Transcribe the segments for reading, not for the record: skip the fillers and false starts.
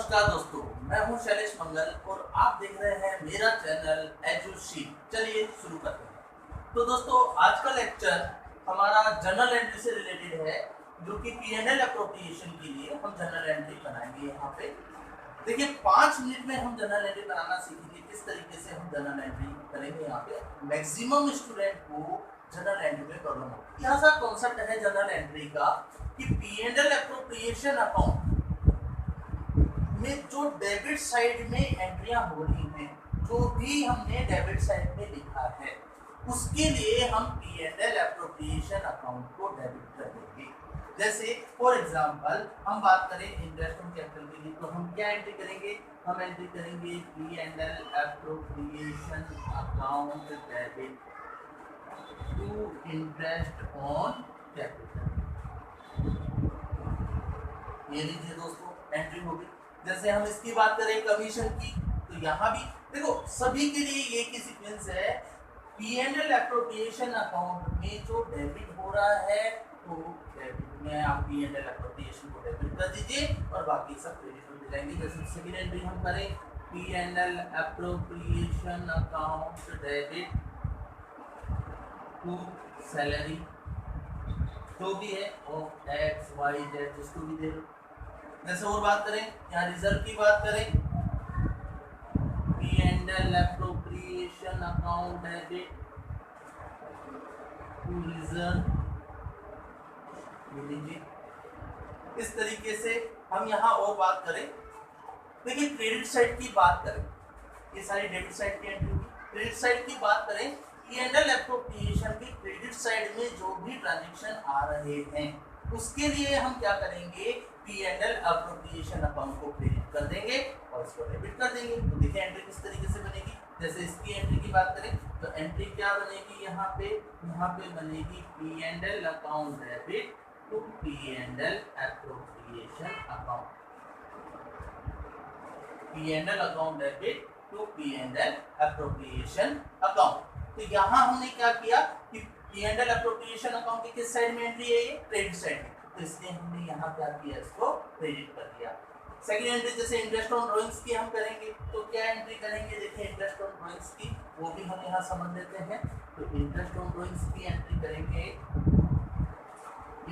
नमस्कार दोस्तों, मैं हूं शैलेश मंगल और आप देख रहे हैं मेरा चैनल एजुशीट। चलिए शुरू करते हैं। तो दोस्तों, आज का लेक्चर हमारा जर्नल एंट्री से रिलेटेड है, जो कि पीएनएल अप्रोप्रिएशन के लिए हम जर्नल एंट्री बनाएंगे। यहाँ पे देखिए 5 मिनट में हम जर्नल एंट्री बनाना सीखेंगे। किस तरीके से हम जर्नल एंट्री करेंगे। यहाँ पे मैक्सिमम स्टूडेंट को जर्नल एंट्री में प्रॉब्लम होती है। यहाँ सा कॉन्सेप्ट है जर्नल एंट्री का कि पीएनएल अप्रोप्रिएशन अकाउंट में जो डेबिट साइड में एंट्रियां हो रही हैं, जो भी हमने डेबिट साइड में लिखा है, उसके लिए हम पीएनएल अप्रोप्रिएशन अकाउंट को डेबिट कर देंगे। जैसे फॉर एग्जांपल हम बात करें इंटरेस्ट ऑन कैपिटल के लिए, तो हम क्या एंट्री करेंगे? हम एंट्री करेंगे PNL appropriation account debit to interest on capital. ये लीजिए दोस्तों, एंट्री हो गई। जैसे हम इसकी बात करें कमीशन की, तो यहाँ भी देखो सभी के लिए ये की सीक्वेंस है। पीएनएल अप्रोप्रिएशन अकाउंट में जो डेबिट हो रहा है, तो डेबिट में आप पीएनएल अप्रोप्रिएशन को डेबिट कर दीजिए और बाकी सब क्रेडिट में जाएंगे। जैसे सेकंड एंट्री हम करें PNL appropriation account debit to salary, जो भी है ऑफ एक्स वाई जेड, जिसको भी दे लो। जैसे और बात करें, यहाँ रिजर्व की बात करें, PNL appropriation account debit to reserve, लीजिए। इस तरीके से हम यहाँ और बात करें, देखिए क्रेडिट साइड की बात करें, ये सारी डेबिट साइड की एंट्री होगी। क्रेडिट साइड की बात करें, पीएनएल अप्रोप्रिएशन की क्रेडिट साइड में जो भी ट्रांजैक्शन आ रहे हैं, उसके लिए हम क्या करेंगे? पीएनएल अप्रोप्रिएशन अकाउंट को क्रेडिट कर देंगे और इसको डेबिट कर देंगे। तो देखिए एंट्री किस तरीके से बनेगी। जैसे इसकी एंट्री की बात करें, तो एंट्री क्या बनेगी? यहाँ पे बनेगी PNL account debit to PNL appropriation account, PNL account debit to PNL appropriation account. तो यहाँ हमने क्या किया कि पीएनएल अप्रोप्रिएशन अकाउंट की किस साइड में एंट्री है? ये क्रेडिट साइड में, तो इसलिए हमने यहाँ क्या किया? इसको क्रेडिट कर दिया। सेकंड एंट्री जैसे इंटरेस्ट ऑन ड्राइंग्स की हम करेंगे, तो क्या एंट्री करेंगे? देखिए इंटरेस्ट ऑन ड्राइंग्स की, वो भी हम यहाँ समझ लेते हैं। तो इंटरेस्ट ऑन ड्राइंग्स की एंट्री करेंगे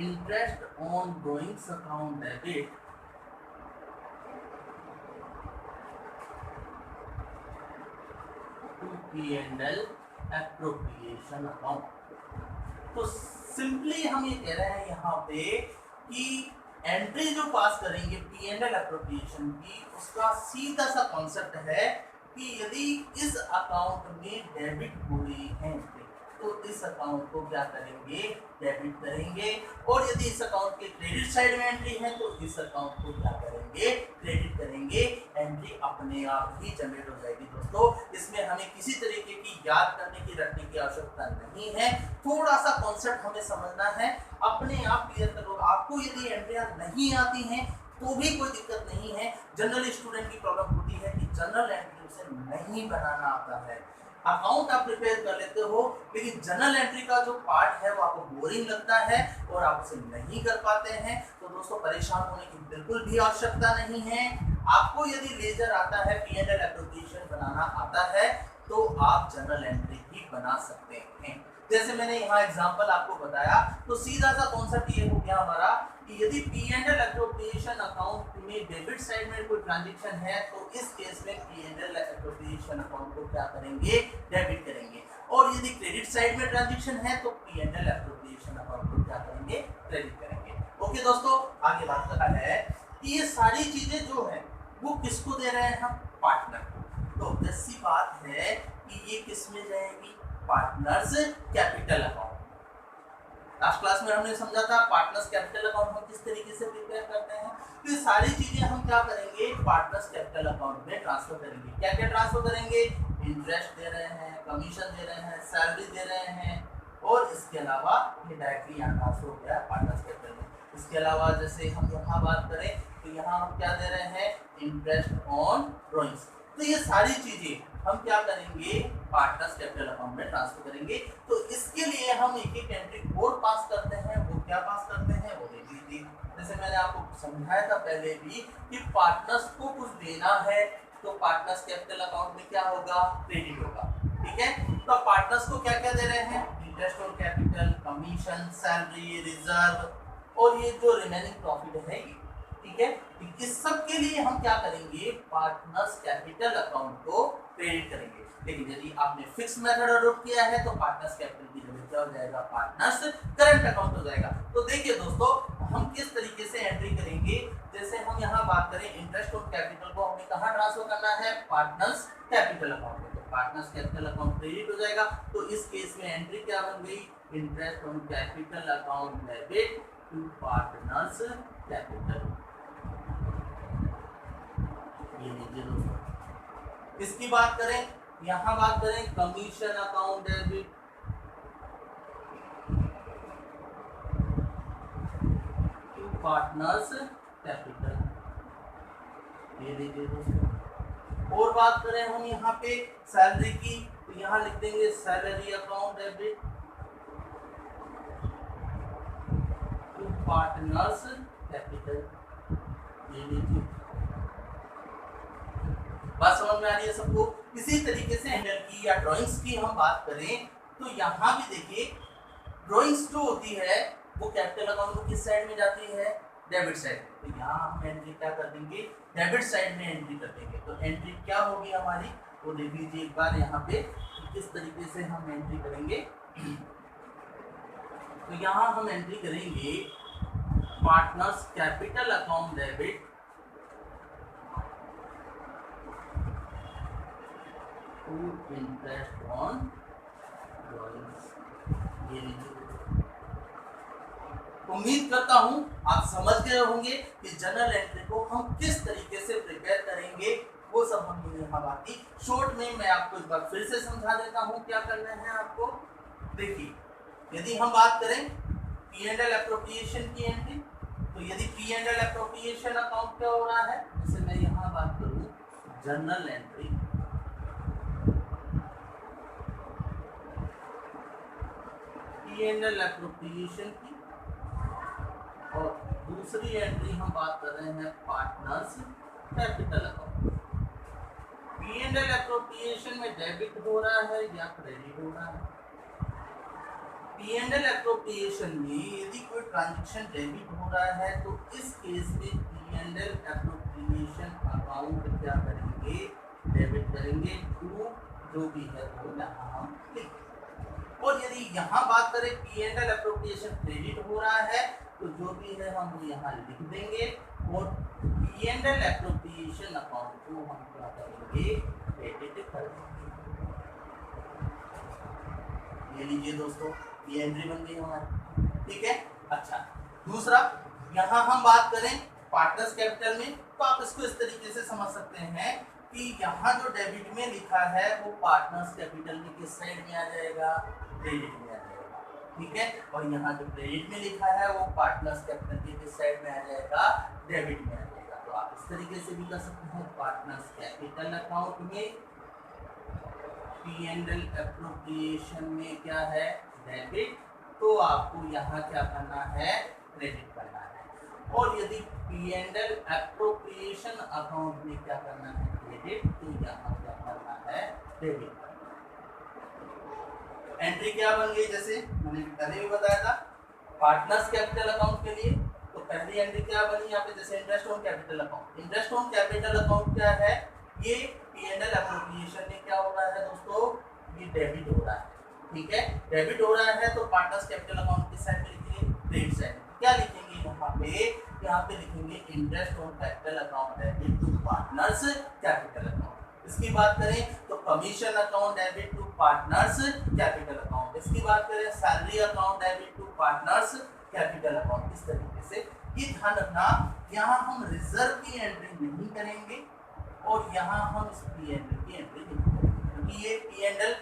interest on drawings account debit to PNL appropriation account. तो सिंपली हम ये कह रहे हैं यहाँ पे कि एंट्री जो पास करेंगे पीएनएल अप्रोप्रिएशन की, उसका सीधा सा कॉन्सेप्ट है कि यदि इस अकाउंट में डेबिट हो रही है, तो इस अकाउंट को क्या करेंगे? डेबिट करेंगे। और यदि इस अकाउंट के क्रेडिट साइड में एंट्री है, तो इस अकाउंट को क्या करेंगे? क्रेडिट करेंगे। एंट्री अपने आप ही जनरेट हो जाएगी दोस्तों। इसमें हमें किसी तरीके की याद करने की, रटने की आवश्यकता नहीं है। थोड़ा सा कॉन्सेप्ट हमें समझना है, अपने आप क्लियर करो। आपको यदि एंट्रियां नहीं आती हैं तो भी कोई दिक्कत नहीं है। जनरल स्टूडेंट की प्रॉब्लम होती है कि जनरल एंट्री उसे नहीं बनाना आता है। अकाउंट आप प्रिपेयर कर लेते हो, लेकिन जनरल एंट्री का जो पार्ट है वो आपको बोरिंग लगता है और आप उसे नहीं कर पाते हैं। तो दोस्तों, परेशान होने की बिल्कुल भी आवश्यकता नहीं है। आपको यदि लेजर आता है, पीएनएल एप्रोप्रिएशन बनाना आता है, तो आप जनरल एंट्री भी बना सकते हैं। जैसे मैंने यहाँ एग्जांपल आपको बताया, तो सीधा सा कॉन्सेप्ट ये हो गया हमारा कि यदि पीएनएल अप्रोप्रिएशन अकाउंट में डेबिट साइड में कोई ट्रांजैक्शन है, तो इस केस में पीएनएल अप्रोप्रिएशन अकाउंट को क्या करेंगे? डेबिट करेंगे। और यदि क्रेडिट साइड में ट्रांजैक्शन है, तो पीएनएल अप्रोप्रिएशन अकाउंट को क्या करेंगे? क्रेडिट करेंगे। ओके दोस्तों, आगे बात करना है कि ये सारी चीजें जो है वो किसको दे रहे हैं? हम पार्टनर को। तो ऐसी बात है कि ये किस में जाएगी? Partners capital account. Last class में हमने समझा था पार्टनर्स कैपिटल अकाउंट हम किस तरीके से प्रिपेयर करते हैं। तो ये सारी चीजें हम क्या करेंगे? पार्टनर्स कैपिटल अकाउंट में ट्रांसफर करेंगे। क्या क्या ट्रांसफर करेंगे? इंटरेस्ट दे रहे हैं, कमीशन दे रहे हैं, सैलरी दे रहे हैं, और इसके अलावा ये डायरेक्टली यहाँ ट्रांसफर हो गया पार्टनर्स कैपिटल में। इसके अलावा जैसे हम यहाँ बात करें, तो यहाँ हम क्या दे रहे हैं? Interest on drawings. तो ये सारी चीजें हम क्या करेंगे? पार्टनर्स कैपिटल अकाउंट में ट्रांसफर करेंगे। तो इसके लिए हम एक एक एंट्री कोड पास करते हैं। वो क्या पास करते हैं? वो देख लीजिए। जैसे मैंने आपको समझाया था पहले भी कि पार्टनर्स को कुछ देना है तो पार्टनर्स कैपिटल अकाउंट में क्या होगा, क्रेडिट होगा। ठीक है, तो पार्टनर्स को क्या क्या दे रहे हैं, interest on capital, commission, salary, reserve और ये जो रिमेनिंग प्रॉफिट है ये। ठीक है, इस सब के लिए हम क्या करेंगे, पार्टनर्स कैपिटल अकाउंट को क्रेडिट करेंगे। लेकिन यदि आपने फिक्स मेथड अडॉप्ट किया है तो पार्टनर्स कैपिटल की जगह क्या हो जाएगा, पार्टनर्स करंट अकाउंट हो जाएगा। तो देखिए दोस्तों, हम किस तरीके से एंट्री करेंगे। जैसे हम यहाँ बात करें इंटरेस्ट ऑन कैपिटल को हमें कहाँ ट्रांसफर करना है, पार्टनर्स कैपिटल अकाउंट में। तो पार्टनर्स कैपिटल अकाउंट क्रेडिट हो जाएगा। तो इस केस में एंट्री क्या बन गई, interest on capital account debit to partners capital. ये लीजिए दोस्तों। इसकी बात करें, यहाँ बात करें commission account debit to partners capital. ये लीजिए दोस्तों। और बात करें हम यहाँ पे सैलरी की, तो यहाँ लिख देंगे salary account debit to partners capital. ये लीजिए, बात समझ में आ रही है सबको। इसी तरीके से हैंडल की या ड्राइंग्स की हम बात करें तो यहाँ भी देखिए, ड्राइंग्स जो होती है वो कैपिटल अकाउंट को किस साइड में जाती है, डेबिट साइड। तो यहाँ हम एंट्री क्या कर देंगे, डेबिट साइड में एंट्री कर देंगे। तो एंट्री क्या होगी हमारी, वो देख लीजिए एक बार यहाँ पे किस तरीके से हम एंट्री करेंगे। तो यहाँ हम एंट्री करेंगे partners capital account debit to interest on drawings. ये लीजिए, उम्मीद करता हूं आप समझ गए होंगे कि जर्नल एंट्री को हम किस तरीके से प्रिपेयर करेंगे, वो सब हमने यहाँ बात की। शॉर्ट में मैं आपको एक बार फिर से समझा देता हूँ क्या करना है आपको। देखिए, यदि हम बात करें P&L एप्रोप्रिएशन की एंट्री, तो यदि P&L एप्रोप्रिएशन अकाउंट क्या हो रहा है, जैसे मैं यहाँ बात करूँ जर्नल एंट्री P&L एप्रोप्रिएशन की, और दूसरी एंट्री हम बात कर रहे हैं partners capital account. P&L appropriation में डेबिट हो रहा है या क्रेडिट हो रहा है। P&L एप्रोप्रिएशन में यदि कोई ट्रांजैक्शन डेबिट हो रहा है तो इस केस में P&L एप्रोप्रिएशन अकाउंट क्या करेंगे, डेबिट करेंगे टू जो भी है वो यहाँ हम लिख। और यदि यहाँ बात करें P&L एप्रोप्रिएशन क्रेडिट हो रहा है तो जो भी है हम यहाँ लिख देंगे, और P&L एप्रोप्रिएशन अकाउंट को हम क्या करेंगे, क्रेडिट कर देंगे। ये लीजिए दोस्तों, ये एंट्री बन गई हमारी। ठीक है, अच्छा दूसरा, यहाँ हम बात करें पार्टनर्स कैपिटल में, तो आप इसको इस तरीके से समझ सकते हैं कि यहाँ जो डेबिट में लिखा है वो पार्टनर्स कैपिटल में किस साइड में आ जाएगा, क्रेडिट में आ जाएगा। ठीक है, और यहाँ जो क्रेडिट में लिखा है वो पार्टनर्स कैपिटल के किस साइड में आ जाएगा, डेबिट में आ जाएगा। तो आप इस तरीके से भी कर सकते हैं, पार्टनर्स कैपिटल अकाउंट में P&L एप्रोप्रिएशन में क्या है, डेबिट, तो आपको यहाँ क्या करना है, क्रेडिट करना है। और यदि P&L एप्रोप्रिएशन अकाउंट में क्या करना है, क्रेडिट, तो यहाँ क्या करना है, डेबिट। एंट्री क्या बन गई, जैसे मैंने पहले भी बताया था पार्टनर्स कैपिटल अकाउंट के लिए, तो पहली एंट्री क्या बनी यहाँ पे, जैसे interest on capital account. Interest on capital account क्या है, ये P&L एप्रोप्रिएशन में क्या हो रहा है दोस्तों, ये डेबिट हो रहा है। ठीक है, डेबिट हो रहा है तो पार्टनर्स कैपिटल अकाउंट किस साइड में लिखेंगे, क्रेडिट साइड। क्या लिखेंगे यहाँ पे लिखेंगे interest on capital account debit to partners capital account. इसकी बात करें तो commission account debit to partners capital account. इसकी बात करें salary account debit to partners capital account. इस तरीके से ये ध्यान रखना, यहाँ हम रिजर्व की एंट्री नहीं करेंगे और यहाँ हम इस P&L की एंट्री नहीं करेंगे, क्योंकि ये P&L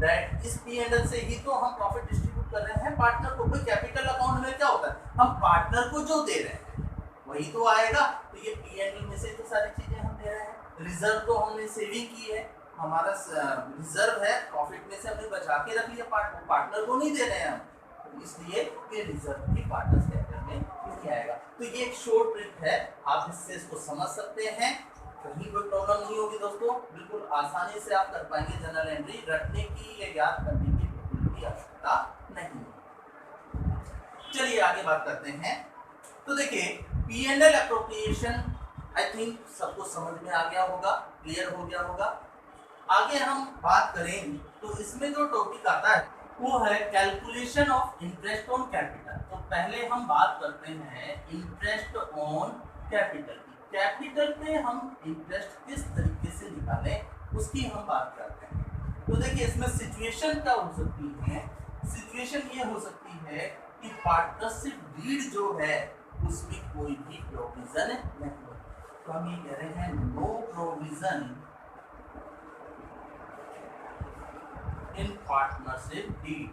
राइट, इस P&L से ही तो हम प्रॉफिट डिस्ट्रीब्यूट कर रहे हैं पार्टनर को। कोई कैपिटल अकाउंट में क्या होता है, हम पार्टनर को जो दे रहे हैं वही तो आएगा। तो ये P&L में से तो सारी चीजें हम दे रहे हैं। रिजर्व तो हमने सेविंग की है, हमारा रिजर्व है, प्रॉफिट में से हमने बचा के रख लिया, पार्टनर को नहीं दे रहे हैं हम, तो इसलिए ये रिजर्व की पार्टनर्स कैपिटल में नहीं आएगा। तो ये एक शॉर्ट ट्रिक है, आप इससे इसको समझ सकते हैं, कहीं कोई प्रॉब्लम नहीं होगी दोस्तों, बिल्कुल आसानी से आप कर पाएंगे। जनरल एंट्री रटने की या याद करने की बिल्कुल भी आवश्यकता नहीं है। चलिए आगे बात करते हैं। तो देखिए P&L एप्रोप्रिएशन आई थिंक सबको समझ में आ गया होगा, क्लियर हो गया होगा। आगे हम बात करें तो इसमें जो टॉपिक आता है वो है calculation of interest on capital. तो पहले हम बात करते हैं इंटरेस्ट ऑन कैपिटल की। कैपिटल पे हम इंटरेस्ट किस तरीके से निकालें उसकी हम बात करते हैं। तो देखिए इसमें सिचुएशन क्या हो सकती है, सिचुएशन ये हो सकती है कि पार्टनरशिप डीड जो है उसमें कोई भी प्रोविजन नहीं है। तो हम ये कह रहे हैं no provision in partnership deed,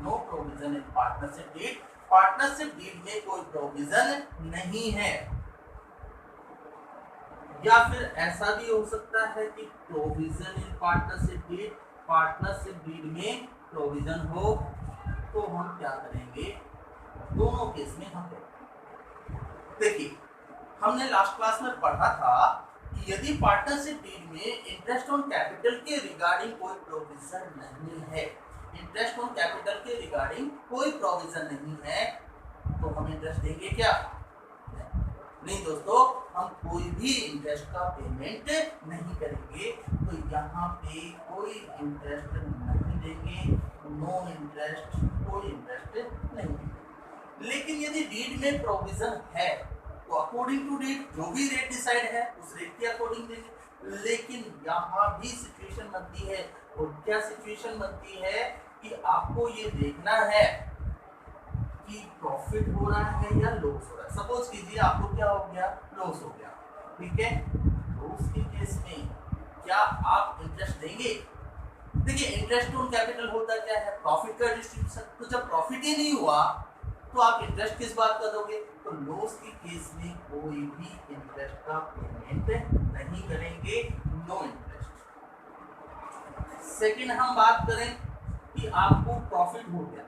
no provision in partnership deed. Partnership deed में कोई प्रोविजन नहीं है। या फिर ऐसा भी हो सकता है कि provision in partnership deed, partnership deed में प्रोविजन हो। तो हम क्या करेंगे, दोनों केस में हम देखिए हमने लास्ट क्लास में पढ़ा था कि यदि पार्टनरशिप डीड में इंटरेस्ट ऑन कैपिटल के रिगार्डिंग कोई प्रोविजन नहीं है, इंटरेस्ट ऑन कैपिटल के रिगार्डिंग कोई प्रोविजन नहीं है, तो हम इंटरेस्ट देंगे क्या? नहीं दोस्तों, हम कोई भी इंटरेस्ट का पेमेंट नहीं करेंगे। तो यहाँ पे कोई इंटरेस्ट नहीं देंगे, नो इंटरेस्ट, कोई इंटरेस्ट नहीं। लेकिन यदि डीड में प्रोविजन है तो अकॉर्डिंग टू डीड जो भी रेट डिसाइड है उस रेट के अकॉर्डिंग देंगे। लेकिन यहाँ भी सिचुएशन बनती है, और क्या सिचुएशन बनती है कि आपको ये देखना है कि प्रॉफिट हो रहा है या लॉस हो रहा है। सपोज कीजिए आपको क्या हो गया, लॉस हो गया, ठीक है। लॉस के केस में क्या आप इंटरेस्ट देंगे? देखिए इंटरेस्ट ऑन कैपिटल होता क्या है, प्रॉफिट का डिस्ट्रीब्यूशन। तो जब प्रॉफिट ही नहीं हुआ तो आप इंटरेस्ट किस बात का दोगे? तो लॉस के केस में कोई भी इंटरेस्ट का पेमेंट नहीं करेंगे, नो इंटरेस्ट। सेकंड हम बात करें कि आपको प्रॉफिट हो गया,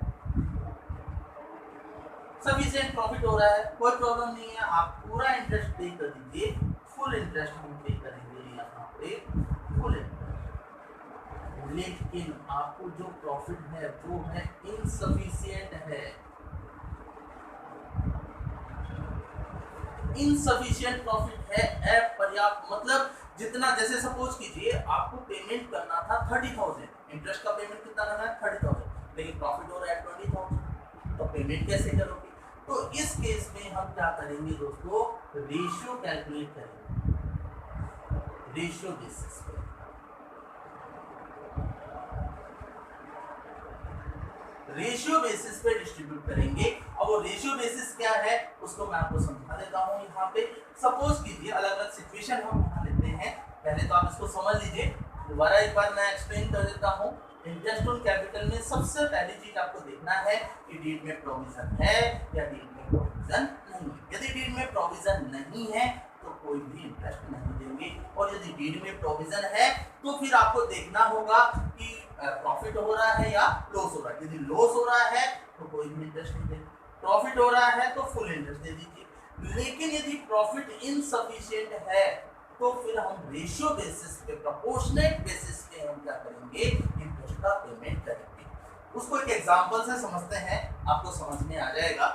सफिशिएंट प्रॉफिट हो रहा है, कोई प्रॉब्लम नहीं है, आप पूरा इंटरेस्ट पे कर दीजिए, फुल इंटरेस्ट हम पे करेंगे यहाँ पे, फुल इंटरेस्ट। लेकिन आपको जो प्रॉफिट है वो है इनसफिशिएंट है, इनसफिशिएंट प्रॉफिट है, अपर्याप्त। मतलब जितना, जैसे सपोज कीजिए आपको पेमेंट करना था 30,000, इंटरेस्ट का पेमेंट कितना करना है 30,000, लेकिन प्रॉफिट हो रहा है 20,000, तो पेमेंट कैसे करोगे? तो इस केस में हम क्या करेंगे दोस्तों, रेशियो कैलकुलेट करेंगे, रेशियो बेसिस पे। रेशियो बेसिस पे डिस्ट्रीब्यूट करेंगे। अब वो रेशियो बेसिस क्या है उसको मैं आपको समझा देता हूँ। यहाँ पे सपोज कीजिए अलग अलग सिचुएशन हम यहाँ लेते हैं, पहले तो आप इसको समझ लीजिए, दोबारा एक बार मैं एक्सप्लेन कर देता हूँ। इंटरेस्ट ऑन कैपिटल में सबसे पहली चीज आपको देखना है कि डीड में प्रोविजन है या डीड में प्रोविजन नहीं है। यदि डीड में प्रोविजन नहीं है तो कोई भी इंटरेस्ट नहीं देंगे, और यदि डीड में प्रोविजन है तो फिर आपको देखना होगा कि प्रॉफिट हो रहा है या लॉस हो रहा है। यदि लॉस हो रहा है तो कोई भी इंटरेस्ट नहीं देंगे, प्रॉफिट हो रहा है तो फुल इंटरेस्ट दे दीजिए। लेकिन यदि प्रॉफिट इनसफिशिएंट है तो फिर हम रेशियो बेसिस पे, प्रोपोर्शनेट बेसिस पे हम क्या करेंगे, इंटरेस्ट का पेमेंट करेंगे। उसको एक एग्जांपल से समझते हैं, आपको समझ में आ जाएगा।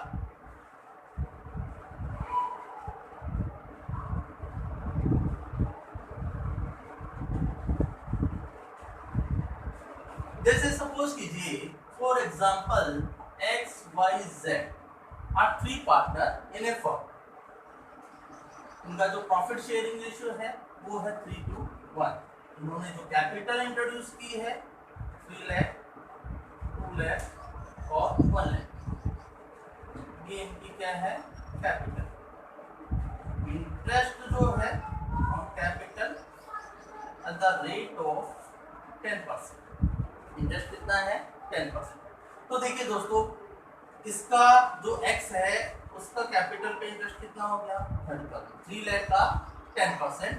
जैसे सपोज कीजिए for example XYZ are three partner in a firm, उनका जो प्रॉफिट शेयरिंग रेशियो है वो है 3:1। इन्होंने जो कैपिटल इंट्रोड्यूस की है 3 लाख, 2 लाख और 1 लाख, ये इनकी क्या है, कैपिटल। इंटरेस्ट जो है on capital at the rate of 10%, interest कितना है 10%। तो देखिए दोस्तों इसका जो x है उसका कैपिटल पे इंटरेस्ट कितना हो गया 30,000, 3 लाख का 10%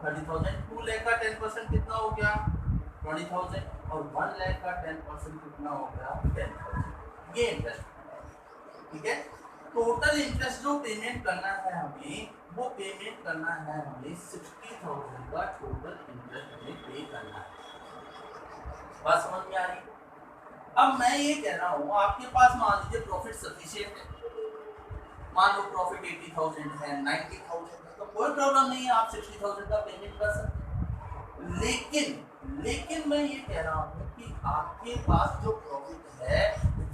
30,000, 2 लाख का 10% कितना हो गया 20,000, और 1 लाख का 10% कितना हो गया 10,000, ये इंटरेस्ट। ठीक है। टोटल इंटरेस्ट जो पेमेंट करना है हमें, वो पेमेंट करना है हमें 60,000 का टोटल इंटरेस्ट हमें पे करना है। बात समझ में आ रही है? अब मैं ये कह रहा हूँ आपके पास मान लीजिए प्रॉफिट सफिशिएंट है, मान लो प्रॉफिट 80,000 है, 90,000 है, तो कोई प्रॉब्लम नहीं है, आप 60,000 का पेमेंट कर सकते हैं। लेकिन मैं ये कह रहा हूँ कि आपके पास जो प्रॉफिट है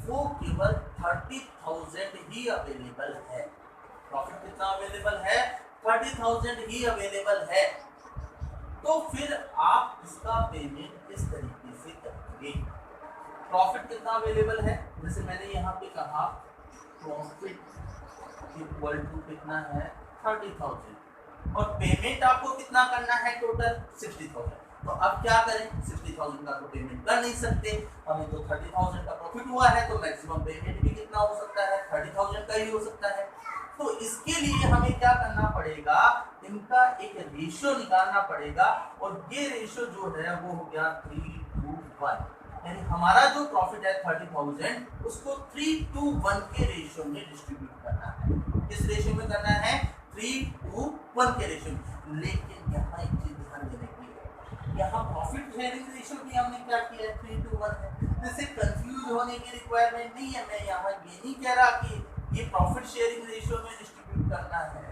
वो केवल 30,000 ही अवेलेबल है। प्रॉफिट कितना अवेलेबल है? 30,000 ही अवेलेबल है। तो फिर आप इसका पेमेंट किस तरीके से करेंगे? प्रॉफिट कितना अवेलेबल है? जैसे मैंने यहाँ पे कहा प्रॉफिट इक्वल टू कितना है? 30,000 और पेमेंट आपको कितना करना है? टोटल 60,000। तो अब क्या करें? 60,000 का तो पेमेंट कर नहीं सकते, हमें तो 30,000 का प्रॉफिट हुआ है, तो मैक्सिमम पेमेंट भी कितना हो सकता है? 30,000 का ही हो सकता है। तो इसके लिए हमें क्या करना पड़ेगा? इनका एक रेशियो निकालना पड़ेगा, और ये रेशियो जो है वो हो गया 3:1। यानी हमारा जो प्रॉफिट है 30,000 उसको 3:1 के रेशियो में डिस्ट्रीब्यूट करना है। किस रेशियो में करना है? 3:1 के रेशियो में। लेकिन यहाँ एक चीज ध्यान देने की है, यहाँ प्रॉफिट शेयरिंग रेशियो भी हमने क्या किया है? 3:1 है। जैसे कंफ्यूज होने की रिक्वायरमेंट नहीं है। मैं यहाँ ये नहीं कह रहा कि ये प्रॉफिट शेयरिंग रेशियो में डिस्ट्रीब्यूट करना है,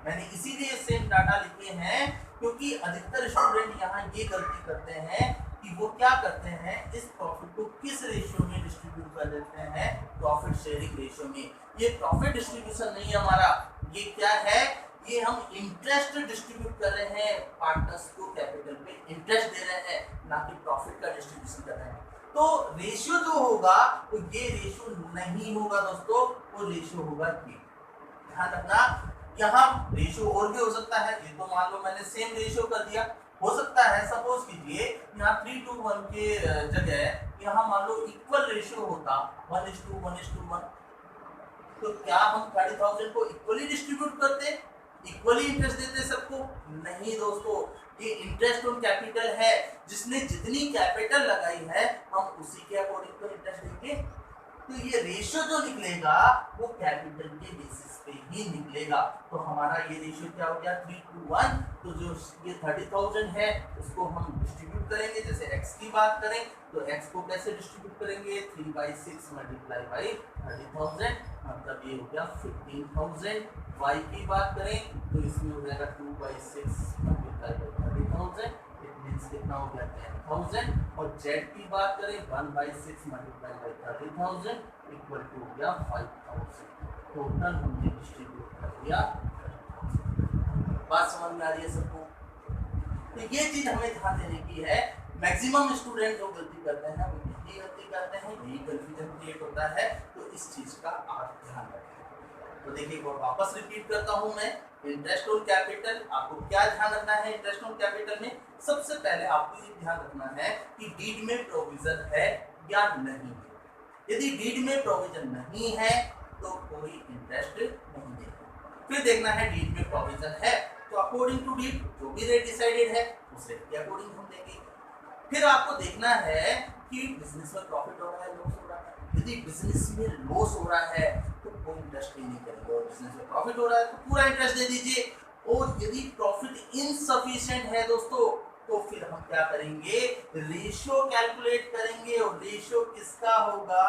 मैंने इसीलिए सेम डाटा लिखे हैं क्योंकि अधिकतर स्टूडेंट यहाँ ये गलती करते हैं कि वो क्या करते हैं, इस प्रॉफिट को किस रेशियो में डिस्ट्रीब्यूट कर देते हैं? प्रॉफिट शेयरिंग रेशियो में। ये प्रॉफिट डिस्ट्रीब्यूशन नहीं है हमारा, ये क्या है? ये हम इंटरेस्ट डिस्ट्रीब्यूट कर रहे हैं, पार्टनर्स को कैपिटल पे इंटरेस्ट दे रहे हैं, ना कि प्रॉफिट का डिस्ट्रीब्यूशन कर रहे हैं। तो रेशियो जो होगा वो ये रेशियो नहीं होगा दोस्तों, वो रेशियो होगा ये। ध्यान रखना, यहाँ रेशियो और भी हो सकता है। ये तो मान लो मैंने सेम रेशियो कर दिया, हो सकता है सपोज कीजिए यहाँ 3:1 के जगह यहाँ मान लो इक्वल रेशियो होता 1:1:1, तो क्या हम 30,000 को इक्वली डिस्ट्रीब्यूट करते, इक्वली इंटरेस्ट देते सबको? नहीं दोस्तों, ये इंटरेस्ट ऑन कैपिटल है, जिसने जितनी कैपिटल लगाई है हम उसी के अकॉर्डिंग तो इंटरेस्ट देंगे। तो ये रेशियो जो निकलेगा वो कैपिटल के बेसिस पे ही निकलेगा। तो हमारा ये रेशियो क्या हो गया? 3:1। तो जो ये 30,000 है उसको हम डिस्ट्रीब्यूट करेंगे। जैसे x की बात करें तो x को कैसे डिस्ट्रीब्यूट करेंगे? 3/6 मल्टीप्लाई बाई 30,000, मतलब ये हो गया 15,000। y की बात करें तो इसमें हो जाएगा 2/6 मल्टीप्लाई बाई 30,000, कितना हो गया? 10,000। और z की बात करें 1/6 मल्टीप्लाई बाई 30,000 इक्वल टू हो गया 5,000। टोटल हमने डिस्ट्रीब्यूट कर दिया। बात समझ में आ रही है सबको? तो ये चीज हमें ध्यान देने की है। मैक्सिमम स्टूडेंट जो गलती करते हैं वो यही गलती करते हैं, यही कंफ्यूजन क्रिएट होता है। तो इस चीज का आप ध्यान रखें। तो देखिए और वापस रिपीट करता हूं मैं, इंटरेस्ट ऑन कैपिटल आपको क्या ध्यान रखना है? इंटरेस्ट ऑन कैपिटल में सबसे पहले आपको ये ध्यान रखना है कि डीड में प्रोविजन है या नहीं है। यदि डीड में प्रोविजन नहीं है तो कोई इंटरेस्ट नहीं देगा। फिर देखना है डीड में प्रोविजन है तो अकॉर्डिंग टू डीड जो भी रेट डिसाइडेड है उस रेट के अकॉर्डिंग हम देंगे। फिर आपको देखना है कि बिजनेस में प्रॉफिट हो रहा है, लॉस हो रहा है। यदि बिजनेस में लॉस हो रहा है तो कोई इंटरेस्ट नहीं करेंगे, और बिजनेस में प्रॉफिट हो रहा है तो पूरा इंटरेस्ट दे दीजिए। और यदि प्रॉफिट इनसफिशिएंट है दोस्तों तो फिर हम क्या करेंगे? रेशियो कैलकुलेट करेंगे, और रेशियो किसका होगा?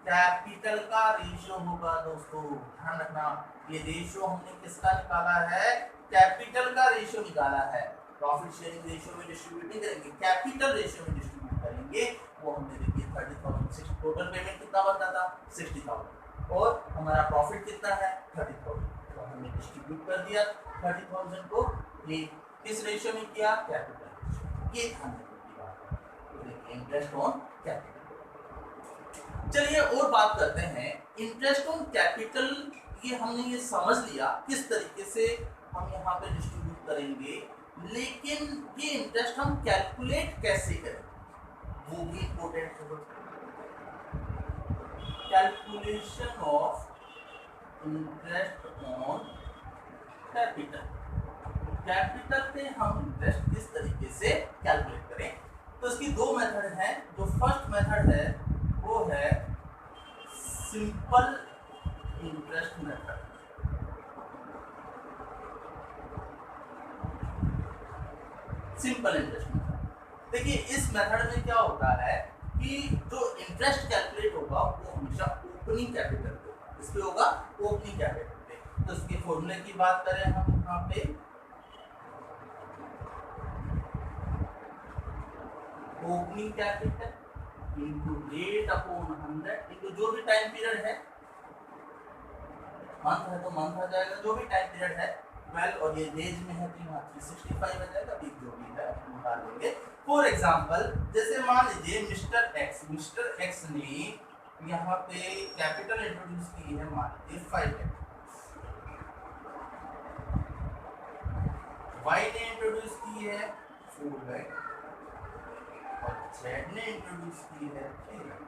कैपिटल का रेशियो होगा दोस्तों। ध्यान रखना, ये रेशियो हमने किसका निकाला है? कैपिटल का रेशियो निकाला है। प्रॉफिट शेयरिंग रेशियो में डिस्ट्रीब्यूट नहीं करेंगे, कैपिटल रेशियो में डिस्ट्रीब्यूट करेंगे। वो हमने देखिए 30,000, टोटल पेमेंट कितना बनता था? 60,000, और हमारा प्रॉफिट कितना है? 30,000। तो हमने डिस्ट्रीब्यूट कर दिया 30,000 को। ये किस रेशियो में किया? Capital ratio. ये ध्यान रखने की बात है। तो देखिए इंटरेस्ट ऑन कैपिटल। चलिए और बात करते हैं इंटरेस्ट ऑन कैपिटल। ये हमने ये समझ लिया किस तरीके से हम यहाँ पे डिस्ट्रीब्यूट करेंगे, लेकिन ये इंटरेस्ट हम कैलकुलेट कैसे करें वो भी इम्पोर्टेंट है। Calculation of interest on capital. Capital पे हम इंटरेस्ट किस तरीके से कैलकुलेट करें, तो इसकी दो मेथड हैं। जो फर्स्ट मेथड है वो है simple interest method. Simple interest method. देखिए इस मेथड में क्या होता है कि जो इंटरेस्ट कैलकुलेट होगा वो हमेशा ओपनिंग कैपिटल पे होगा। इसमें होगा ओपनिंग कैपिटल पे। तो इसके फॉर्मूले की बात करें हम यहाँ पे, opening capital into rate upon 100 into जो भी टाइम पीरियड है, मंथ है तो मंथ आ जाएगा, जो भी टाइम पीरियड है 12 और ये डेज में है तो यहाँ 365 आ जाएगा, वीक जो भी है निकाल लेंगे। फॉर एग्जांपल जैसे मान लीजिए मिस्टर एक्स ने यहाँ पे कैपिटल इंट्रोड्यूस की है, मान लीजिए 5 लाख, वाई ने इंट्रोड्यूस की है 4 लाख और जेड ने इंट्रोड्यूस की है 3 लाख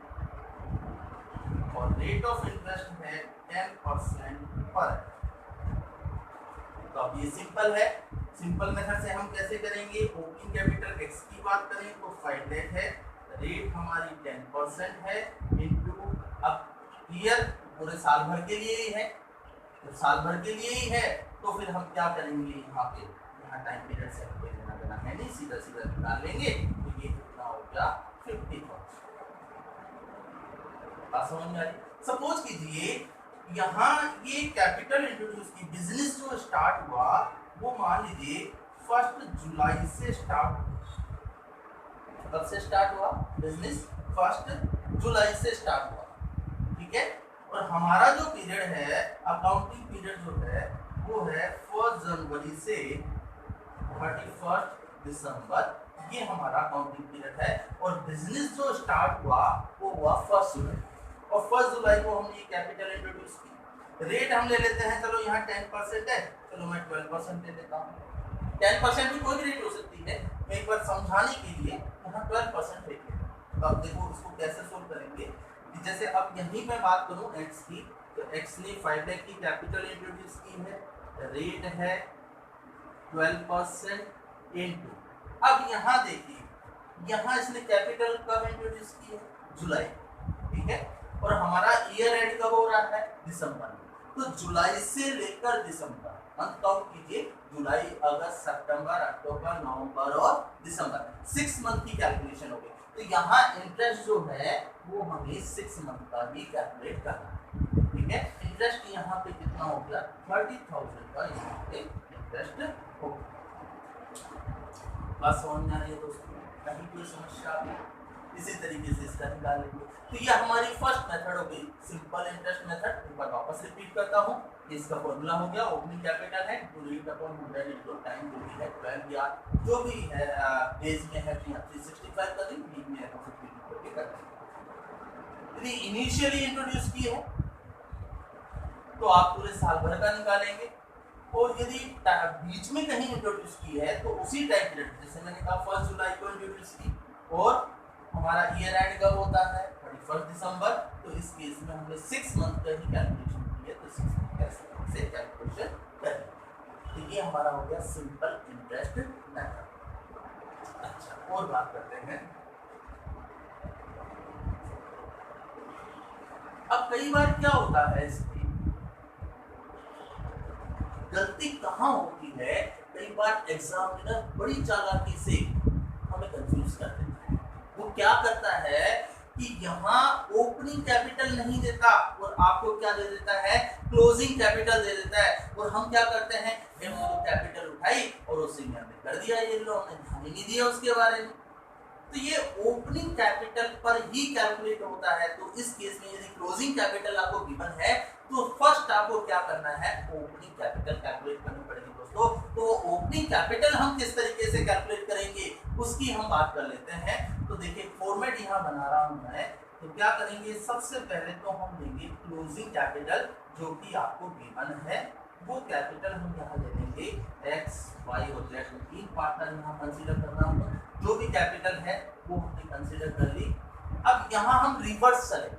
और रेट ऑफ इंटरेस्ट है 10% पर। तो अब ये सिंपल है, सिंपल मेथड से हम कैसे करेंगे, ओपनिंग कैपिटल एक्स की बात करें तो 5 लाख है, रेट हमारी 10% है इनटू, अब ईयर पूरे साल भर के लिए ही है, तो साल भर के लिए ही है तो फिर हम क्या करेंगे यहाँ पे, यहाँ टाइम पीरियड से कोई लेना देना है नहीं, सीधा सीधा निकाल लेंगे। तो ये कितना हो गया 50,000। बात समझ में आ रही? सपोज कीजिए यहाँ ये कैपिटल इंट्रोड्यूस की, बिजनेस जो स्टार्ट हुआ वो मान लीजिए 1 जुलाई से स्टार्ट, कब से स्टार्ट हुआ बिजनेस, 1 जुलाई से स्टार्ट हुआ, ठीक है। और हमारा जो पीरियड है, अकाउंटिंग पीरियड जो है वो है 1 जनवरी से 31 दिसंबर, ये हमारा अकाउंटिंग पीरियड है। और बिजनेस जो स्टार्ट हुआ वो हुआ 1 जुलाई, और 1 जुलाई को हमने कैपिटल इंट्रोड्यूस की। रेट हम ले लेते हैं, चलो यहाँ 10% है, चलो मैं 12% ले लेता हूँ। 10% भी कोई भी रेट हो सकती है, मैं एक बार समझाने के लिए यहाँ 12% लेके, तो अब देखो इसको कैसे सोल्व करेंगे। जैसे अब यहीं मैं बात करूँ एक्स की, तो एक्स ने 5 लाख की कैपिटल इंट्रोड्यूस की है, रेट है 12% इनटू, अब यहाँ देखिए यहाँ इसने कैपिटल कब इंट्रोड्यूस की है, जुलाई, ठीक है। और हमारा ईयर एंड कब हो रहा है, दिसंबर। तो जुलाई से लेकर दिसंबर मंथ काउंट कीजिए, जुलाई अगस्त सितंबर अक्टूबर नवंबर और दिसंबर, 6 मंथ की कैलकुलेशन हो गई। तो यहाँ इंटरेस्ट जो है वो हमें 6 मंथ का भी कैलकुलेट करना है, ठीक है। इंटरेस्ट यहाँ पे कितना हो गया, 30,000 का यहाँ पे इंटरेस्ट हो गया। बात समझ में आ रही है दोस्तों, कहीं कोई समस्या नहीं, इसी तरीके से इसका निकाल लेंगे। तो ये हमारी फर्स्ट मेथड हो गई, सिंपल इंटरेस्ट मेथड। एक बार वापस रिपीट करता हूँ, इसका फॉर्मूला हो गया, ओपनिंग कैपिटल है to rate upon 100 into time जो भी है 12 या जो भी है, डेज में है 365 का दिन, वीक में है तो 50 करके कर देंगे। यदि इनिशियली इंट्रोड्यूस की है तो आप पूरे साल भर का निकालेंगे, और यदि बीच में कहीं इंट्रोड्यूस की है तो उसी टाइम पीरियड, जैसे मैंने कहा 1 जुलाई को इंट्रोड्यूस की और हमारा ईयर एंड कब होता है 31 दिसंबर, तो इस केस में हमने 6 मंथ का ही कैलकुलेशन की है, तो 6 मंथ से कैलकुलेशन करें। तो ये हमारा हो गया सिंपल इंटरेस्ट मेथड। अच्छा, और बात करते हैं। अब कई बार क्या होता है, इसकी गलती कहाँ होती है, कई बार एग्जामिनर बड़ी चालाकी से हमें कंफ्यूज कर देता है। वो क्या करता है कि यहाँ ओपनिंग कैपिटल नहीं देता और आपको क्या दे देता है, क्लोजिंग कैपिटल दे देता है। और हम क्या करते हैं, हमने तो कैपिटल उठाई और उसे हमने कर दिया, ये लोग हमने ध्यान ही नहीं दिया उसके बारे में। तो ये ओपनिंग कैपिटल पर ही कैलकुलेट होता है। तो इस केस में यदि क्लोजिंग कैपिटल आपको गिवन है तो फर्स्ट आपको क्या करना है, ओपनिंग कैपिटल कैलकुलेट करनी पड़ेगी दोस्तों। तो ओपनिंग कैपिटल हम किस तरीके से कैलकुलेट करेंगे उसकी हम बात कर लेते हैं। तो देखिए फॉर्मेट यहाँ बना रहा हूँ मैं, तो क्या करेंगे, सबसे पहले तो हम लेंगे क्लोजिंग कैपिटल जो कि आपको गिवन है, वो कैपिटल हम यहाँ ले लेंगे एक्स वाई और जेड, तीन पार्टनर यहाँ कंसीडर कर रहा हूँ। जो भी कैपिटल है वो हमने कंसीडर कर ली। अब यहाँ हम रिवर्स चलेंगे।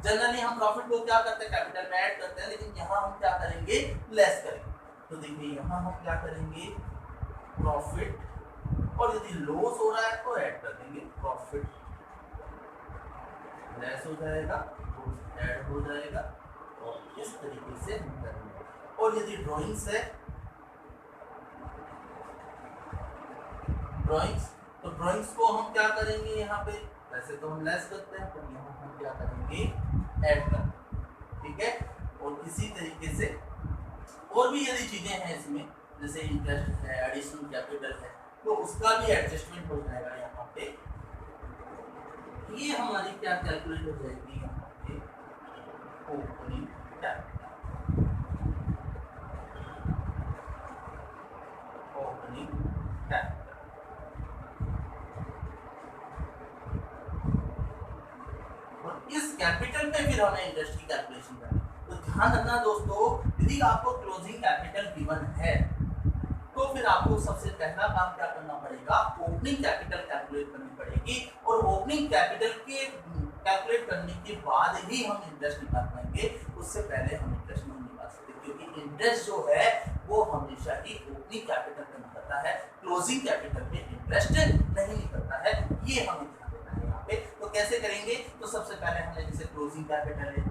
जनरली हम प्रॉफिट को क्या करते हैं, कैपिटल में ऐड करते हैं, लेकिन यहाँ हम क्या करेंगे, लेस करेंगे। तो देखिए यहाँ हम क्या करेंगे, प्रॉफिट, और यदि लॉस हो रहा है तो ऐड कर देंगे, प्रॉफिट लेस हो जाएगा, ऐड हो जाएगा, और इस तरीके से हम करेंगे। और यदि ड्राइंग्स है, ड्राइंग्स, तो ड्राइंग्स को हम क्या करेंगे यहाँ पे, वैसे तो हम लेस करते हैं, पर यहाँ हम क्या करेंगे, ऐड करेंगे। ठीक है, और इसी तरीके से और भी यदि चीजें हैं इसमें, जैसे इंटरेस्ट है, एडिशनल कैपिटल है, तो उसका भी एडजस्टमेंट हो जाएगा यहाँ पे। ये हमारी क्या कैलकुलेट हो जाएगी यहाँ पे, ओपनिंग कैपिटल, ओपनिंग कैपिटल। और इस कैपिटल पे फिर हमें इंटरेस्ट की कैलकुलेशन करनी है। तो ध्यान रखना दोस्तों, यदि आपको क्लोजिंग कैपिटल गिवन है तो फिर आपको सबसे पहला काम क्या करना पड़ेगा, ओपनिंग कैपिटल कैलकुलेट करनी पड़ेगी। और ओपनिंग कैपिटल के कैलकुलेट करने के बाद ही हम इंटरेस्ट निकाल पाएंगे, उससे पहले हम इंटरेस्ट नहीं निकाल सकते, क्योंकि इंटरेस्ट जो है वो हमेशा ही ओपनिंग कैपिटल पे निकलता है, क्लोजिंग कैपिटल में इंटरेस्ट नहीं निकलता है। ये हमें ध्यान देना है यहाँ पे। तो कैसे करेंगे, तो सबसे पहले हमने जैसे क्लोजिंग कैपिटल है,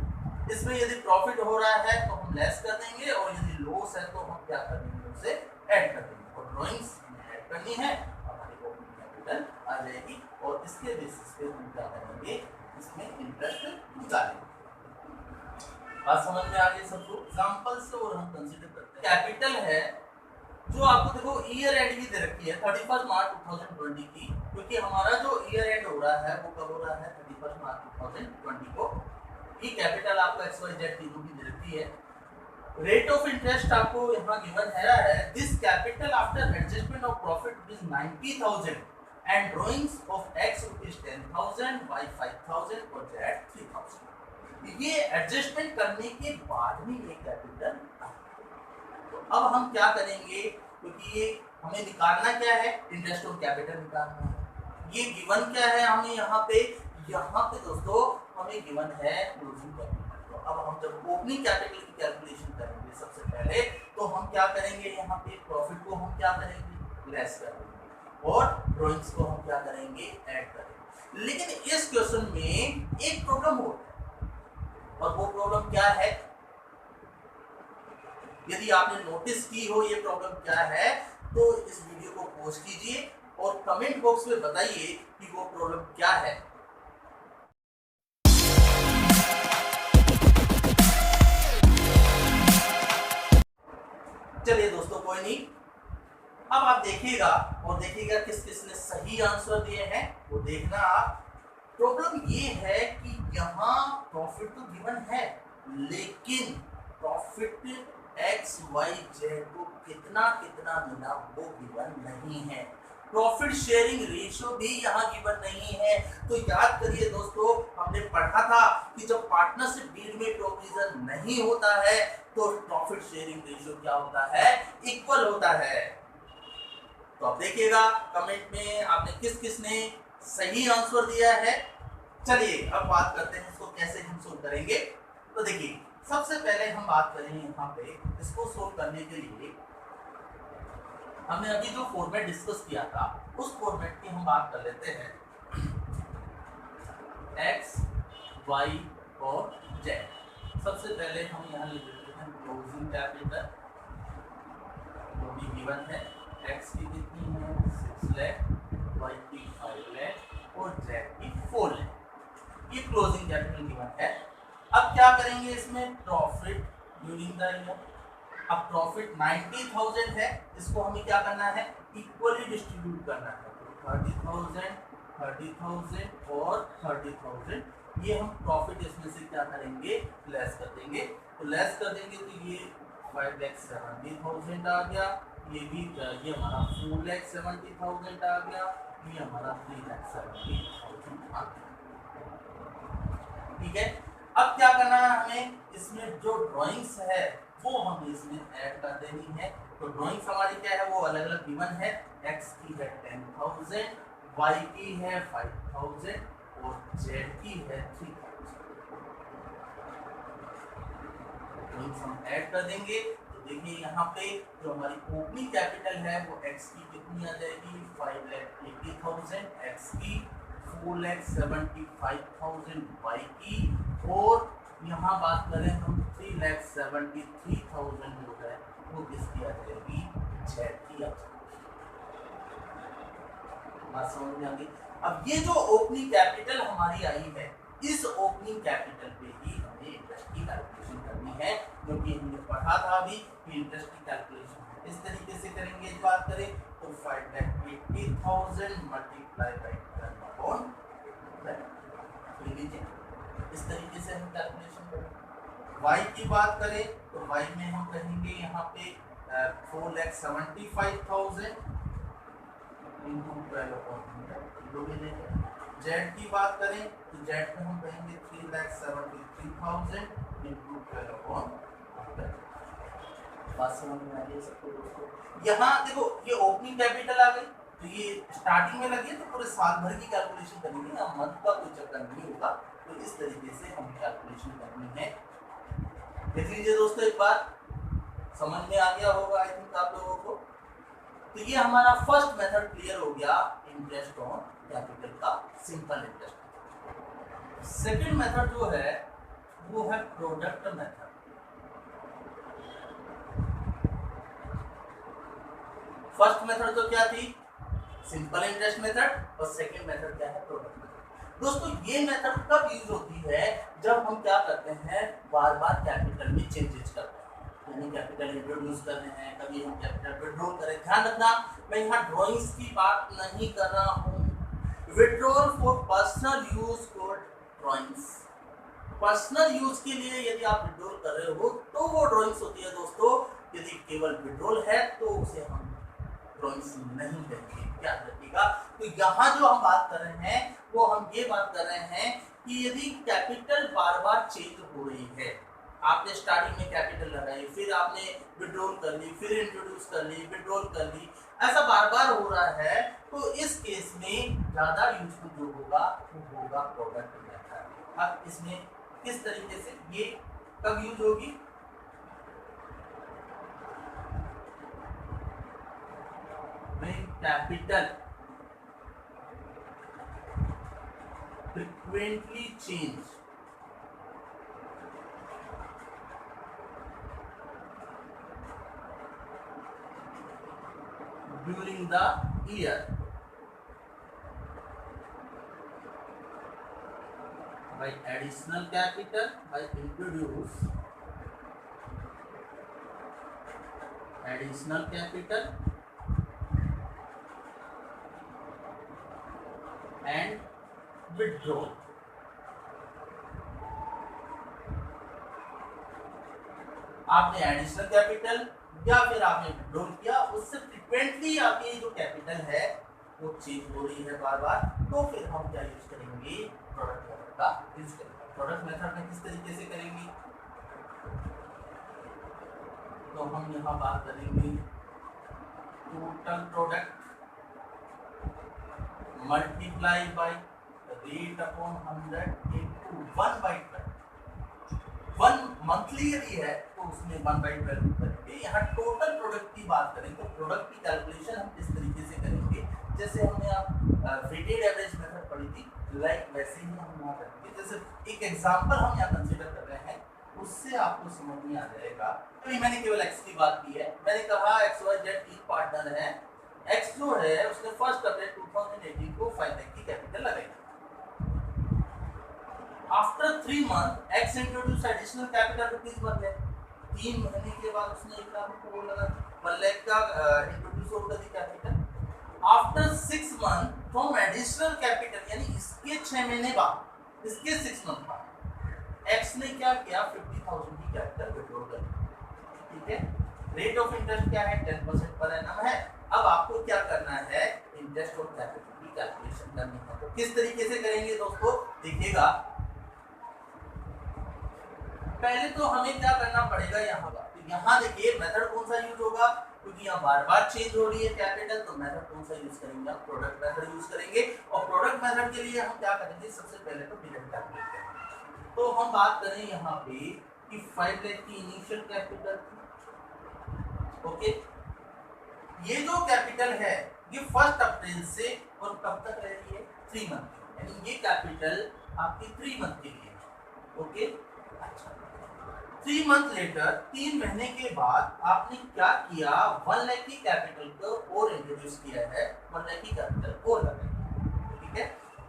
इसमें यदि प्रॉफिट हो रहा है तो हम लेस कर देंगे, और यदि लॉस है तो हम क्या कर देंगे, उसे ऐड कर देंगे। और ड्राइंग्स हमें ऐड करनी है, हमारी ओपनिंग कैपिटल आ जाएगी, और इसके बेसिस पे हम क्या करेंगे, इसमें इंटरेस्ट निकालेंगे। बात समझ में आ गई सबको? एग्जांपल से और हम कंसीडर करते हैं, कैपिटल है जो आपको देखो ईयर एंड की दे रखी है 31 मार्च 2020 की, क्योंकि हमारा जो ईयर एंड हो रहा है वो कब हो रहा है, 31 मार्च 2020 को। ये कैपिटल आपको XYZ तीनों की दे रखी है। रेट ऑफ इंटरेस्ट आपको यहाँ गिवन है, this capital after adjustment of profit is 90,000 and drawings of X rupees 10,000, Y 5,000 और Z 3,000। ये एडजस्टमेंट करने के बाद ही ये कैपिटल। तो अब हम क्या करेंगे, क्योंकि ये हमें निकालना क्या है, इंटरेस्ट ऑफ कैपिटल निकालना है। ये गिवन क्या है हमें यहाँ पे दोस्तों हमें गिवन है क्लोजिंग कैपिटल। तो अब हम जब ओपनिंग कैपिटल की कैलकुलेशन करेंगे सबसे पहले, तो हम क्या करेंगे, यहाँ पे प्रॉफिट को हम क्या करेंगे, लेस करेंगे, और ड्राइंग्स को हम क्या करेंगे, ऐड करेंगे। लेकिन इस क्वेश्चन में एक प्रॉब्लम होता है, और वो प्रॉब्लम क्या है, यदि आपने नोटिस की हो ये प्रॉब्लम क्या है, तो इस वीडियो को पॉज कीजिए और कमेंट बॉक्स में बताइए कि वो प्रॉब्लम क्या है। चलिए दोस्तों, कोई नहीं, अब आप देखिएगा और देखिएगा किस किस ने सही आंसर दिए हैं, वो देखना आप। प्रॉब्लम ये है कि यहाँ प्रॉफिट तो गिवन है, लेकिन प्रॉफिट XYZ को कितना कितना मिला वो गिवन नहीं है। प्रॉफिट शेयरिंग रेशियो भी यहाँ गिवन नहीं है। तो याद करिए दोस्तों, हमने पढ़ा था कि जब पार्टनरशिप डील में प्रोविजन नहीं होता है तो प्रॉफिट शेयरिंग रेशियो क्या होता है, इक्वल होता है। तो आप देखिएगा कमेंट में आपने किस किस ने सही आंसर दिया है। चलिए अब बात करते हैं इसको कैसे हम सोल्व करेंगे। तो देखिए, सबसे पहले हम बात करेंगे यहाँ पे इसको सोल्व करने के लिए हमने अभी जो फॉर्मेट डिस्कस किया था उस फॉर्मेट की हम बात कर लेते हैं, X, Y और Z। सबसे पहले हम यहाँ लिख देते हैं क्लोजिंग कैपिटल, जो भी गिवन है, X की कितनी है 6 लाख, Y की 5 लाख और Z की 4 लाख। ये क्लोजिंग कैपिटल गिवन है। अब क्या करेंगे, इसमें प्रॉफिट ड्यूरिंग द ईयर। अब प्रॉफिट 90,000 है, इसको हमें क्या करना है, इक्वली डिस्ट्रीब्यूट करना है। तो 30,000, 30,000 और 30,000, ये हम प्रॉफिट इसमें से क्या करेंगे, लेस कर देंगे। तो लेस कर देंगे तो ये 5,70,000 आ गया, ये हमारा 4,70,000 आ गया, ये हमारा 3,70,000 आ गया। ठीक है, अब क्या करना है हमें, इसमें जो ड्राइंग्स है वो हमें इसमें ऐड कर देनी है। तो ड्राइंग्स हमारी क्या है, वो अलग अलग गिवन है। X की है 10,000, Y की है 5,000 और Z की है 3,000। ड्राइंग्स हम ऐड कर देंगे। तो देखिए यहाँ पे जो हमारी ओपनिंग कैपिटल है वो X की कितनी आ जाएगी, 5,80,000, X की 4,75,000, Y की, और यहाँ बात करें हम 3,73,000 जो है वो किसकी आ जाएगी, जेड की आ जाएगी। बात समझ में आ गई। अब ये जो ओपनिंग कैपिटल हमारी आई है, इस ओपनिंग कैपिटल पे ही हमें इंटरेस्ट की कैलकुलेशन करनी है, जो कि हमने पढ़ा था अभी कि इंटरेस्ट की कैलकुलेशन इस तरीके से करेंगे। बात करें तो 5,80,000 मल्टीप्लाई बाय 10 लीजिए, इस तरीके से हम कैलकुलेशन करेंगे। y की बात करें तो y में हम कहेंगे यहाँ पे 4,75,000 इंटू 12/100। जेड की बात करें तो जेड में हम कहेंगे 3,73,000 इंटू 12/100। बात समझ में आ रही है सबको दोस्तों? यहाँ देखो ये ओपनिंग कैपिटल आ गई, तो ये स्टार्टिंग में लगी है तो पूरे साल भर की कैलकुलेशन करनी है, मंथ का कोई चक्कर नहीं होगा। तो इस तरीके से हम कैलकुलेशन करनी है। देख लीजिए दोस्तों, एक बार समझ में आ गया होगा आई थिंक आप लोगों को। तो ये हमारा फर्स्ट मेथड क्लियर हो गया, इंटरेस्ट ऑन कैपिटल का सिंपल इंटरेस्ट। सेकंड मेथड जो है वो है प्रोडक्ट मेथड। फर्स्ट मेथड तो क्या थी, सिंपल इंटरेस्ट मेथड, और सेकंड मेथड क्या है, प्रोडक्ट मेथड। दोस्तों ये मेथड कब यूज होती है, जब हम क्या करते हैं, बार बार कैपिटल में चेंजेस करते हैं, यानी कैपिटल इंट्रोड्यूस कर रहे हैं, कभी हम कैपिटल विड्रॉल करें। ध्यान रखना, मैं यहाँ ड्राइंग्स की बात नहीं कर रहा हूँ। Withdrawal for personal use for drawings, personal use के लिए यदि आप विड्रॉल कर रहे हो तो वो ड्राइंग्स होती है दोस्तों। यदि केवल विड्रॉल है तो उसे हम ड्राइंग्स नहीं करेंगे, याद रखिएगा। तो यहाँ जो हम बात कर रहे हैं वो हम ये बात कर रहे हैं कि यदि कैपिटल बार बार चेंज हो रही है, आपने स्टार्टिंग में कैपिटल लगाई, फिर आपने विड्रॉल कर ली, फिर इंट्रोड्यूस कर ली, विड्रॉल कर ली, ऐसा बार बार हो रहा है, तो इस केस में ज्यादा यूजफुल जो होगा वो होगा प्रोडक्ट मेथड। अब इसमें किस तरीके से ये कब यूज होगी, capital frequently change during the year by additional capital by introduce additional capital and withdraw। आपने एडिशनल कैपिटल या फिर आपने विड्रॉल किया, उससे फ्रीक्वेंटली आपकी जो कैपिटल है वो चेंज हो रही है बार बार, तो फिर हम क्या यूज करेंगे, प्रोडक्ट मेथड का यूज करेंगे। प्रोडक्ट मेथड में किस तरीके से करेंगे, तो हम यहाँ बात करेंगे total product multiply by rate upon 100 into 1/12। 1 monthly यदि है तो उसमें 1/12 करेंगे। यहाँ टोटल प्रोडक्ट की बात करें तो प्रोडक्ट की कैलकुलेशन हम इस तरीके से करेंगे जैसे हमने आप वेटेड एवरेज मेथड पढ़ी थी, लाइक वैसे ही हम यहाँ करेंगे। जैसे एक एग्जांपल हम यहाँ कंसीडर कर रहे हैं, उससे आपको समझ में आ जाएगा। तो मैंने केवल एक्स की बात की है, मैंने कहा XYZ 3 पार्टनर है, एक्स जो है उसने फर्स्ट अप्रैल 2018 को 5 लाख की कैपिटल लगाई। After 3 month x introduce additional capital ₹1 lakh. 3 महीने के बाद उसने 1 लाख को लगा 1 लाख का इंट्रोड्यूस हो गया capital. After 6 month from additional capital, यानी इसके 6 महीने बाद, इसके 6 मंथ बाद एक्स ने क्या किया, 50,000 की कैपिटल विड्रॉ कर दी। ठीक है, रेट ऑफ इंटरेस्ट क्या है, 10% पर एनम है। अब आपको क्या करना है, इंटरेस्ट ऑन कैपिटल की कैलकुलेशन करनी है। तो किस तरीके से करेंगे दोस्तों, देखिएगा। पहले तो हमें क्या करना पड़ेगा, यहाँ तो यहाँ देखिए मेथड कौन सा यूज होगा, क्योंकि यहाँ बार बार चेंज हो रही है कैपिटल, तो मेथड कौन सा यूज करेंगे, आप प्रोडक्ट मेथड यूज करेंगे। और प्रोडक्ट मेथड के लिए हम क्या करेंगे, सबसे पहले तो डिविडेंड कैलकुलेट करेंगे। तो हम बात करें यहाँ पे कि 5 लाख की इनिशियल कैपिटल, ओके, ये जो कैपिटल है ये 1 अप्रैल से और कब तक रह रही है, 3 मंथ, यानी ये कैपिटल आपकी 3 मंथ के लिए, ओके। 3 मंथ लेटर, 3 महीने के बाद आपने क्या किया, 1 लाख की कैपिटल को और इंट्रोड्यूस किया है, 1 लाख की कैपिटल और लगाई, ठीक है।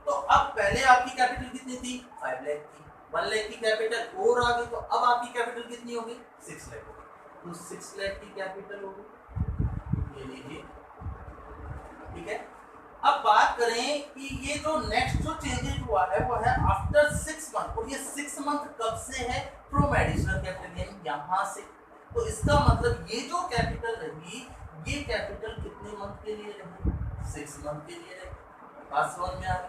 तो अब पहले आपकी कैपिटल कितनी थी, 5 लाख थी, 1 लाख की कैपिटल और आ गई, तो अब आपकी कैपिटल कितनी होगी, 6 लाख होगी। तो 6 लाख की कैपिटल होगी, ये लीजिए, ठीक है। अब बात करें कि ये जो नेक्स्ट जो चेंजेस हुआ है वो है आफ्टर 6 मंथ, और ये 6 मंथ कब से है, फ्रॉम एडिशनल कैपिटल, यानी यहाँ से। तो इसका मतलब ये जो कैपिटल रही, ये कैपिटल कितने मंथ के लिए रही, 6 मंथ के लिए रही। बात समझ में आ गई।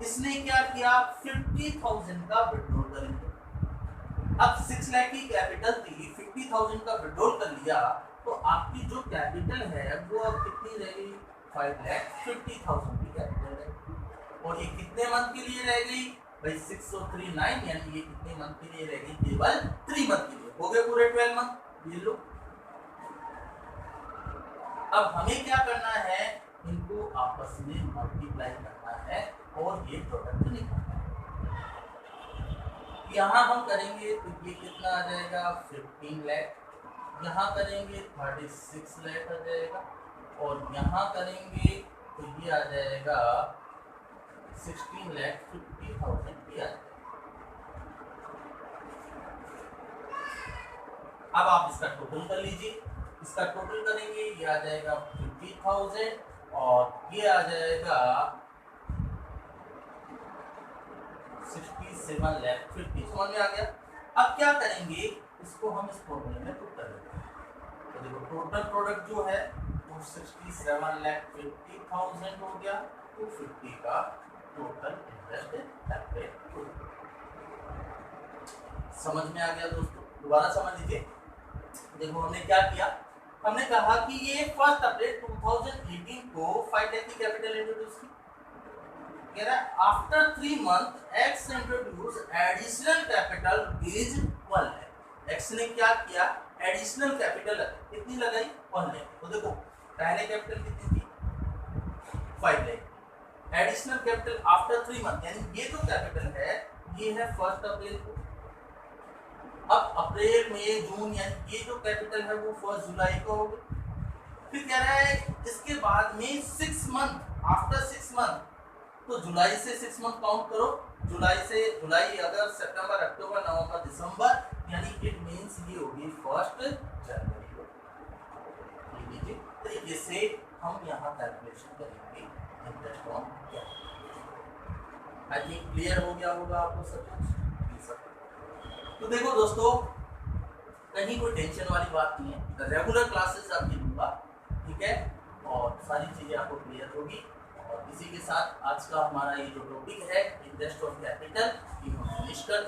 इसने क्या किया, 50,000 का विड्रॉल करेंगे। अब 6 लाख की कैपिटल थी, 50,000 का विड्रॉल कर लिया, तो आपकी जो कैपिटल है वो अब कितनी रह गई, 5,50,000 की कैपिटल है। और ये कितने मंथ के लिए रह गई भाई, 639, यानी ये कितने मंथ के लिए रह गई, केवल 3 मंथ के लिए। हो गए पूरे 12 मंथ, ये लो। अब हमें क्या करना है, इनको आपस में मल्टीप्लाई करना है और ये प्रोडक्ट निकालना है। यहाँ हम करेंगे तो ये कितना आ जाएगा, 15 लाख, यहाँ करेंगे 36 लाख आ जाएगा, और यहाँ करेंगे तो ये आ जाएगा 16,50,000 की आ जाएगा। अब आप इसका टोटल कर लीजिए, इसका टोटल करेंगे, ये आ जाएगा 50,000 और ये आ जाएगा 67 लाख 50। समझ में आ गया। अब क्या करेंगे, इसको हम इस फॉर्मूले में पुट कर देते हैं। तो देखो टोटल प्रोडक्ट जो है वो 67,50,000 हो गया, 250 का टोटल इंटरेस्ट है। समझ में आ गया दोस्तों, दोबारा समझ लीजिए। देखो हमने क्या किया, हमने कहा कि ये फर्स्ट अप्रैल 2018 को 5 लाख की कैपिटल इंट्रोड्यूस की। कह रहा है after 3 month x introduce additional capital is 1 lakh. X ने क्या किया, एडिशनल कैपिटल कितनी लगाई, 1 लाख। तो देखो पहले कैपिटल कितनी थी, 5 lakh. Additional capital after 3 month, यानी ये जो कैपिटल है ये है 1 अप्रैल को। अब अप्रैल मई जून, यानी ये जो कैपिटल है वो 1 जुलाई को होगी। फिर कह रहा है इसके बाद में 6 मंथ, आफ्टर 6 मंथ, तो जुलाई से 6 मंथ काउंट करो। जुलाई अगस्त सितंबर अक्टूबर नवंबर दिसंबर, यानी इट मींस ये होगी 1 जनवरी को। ये लीजिए, तरीके से हम यहाँ कैलकुलेशन करेंगे interest on capital. I think clear हो गया होगा आपको सब कुछ। तो देखो दोस्तों, कहीं कोई टेंशन वाली बात नहीं है, रेगुलर क्लासेस आपकी लूँगा, ठीक है, और सारी चीज़ें आपको क्लियर होगी। और इसी के साथ आज का हमारा ये जो टॉपिक है इंटरेस्ट ऑन कैपिटल, ये हम फिनिश कर दें।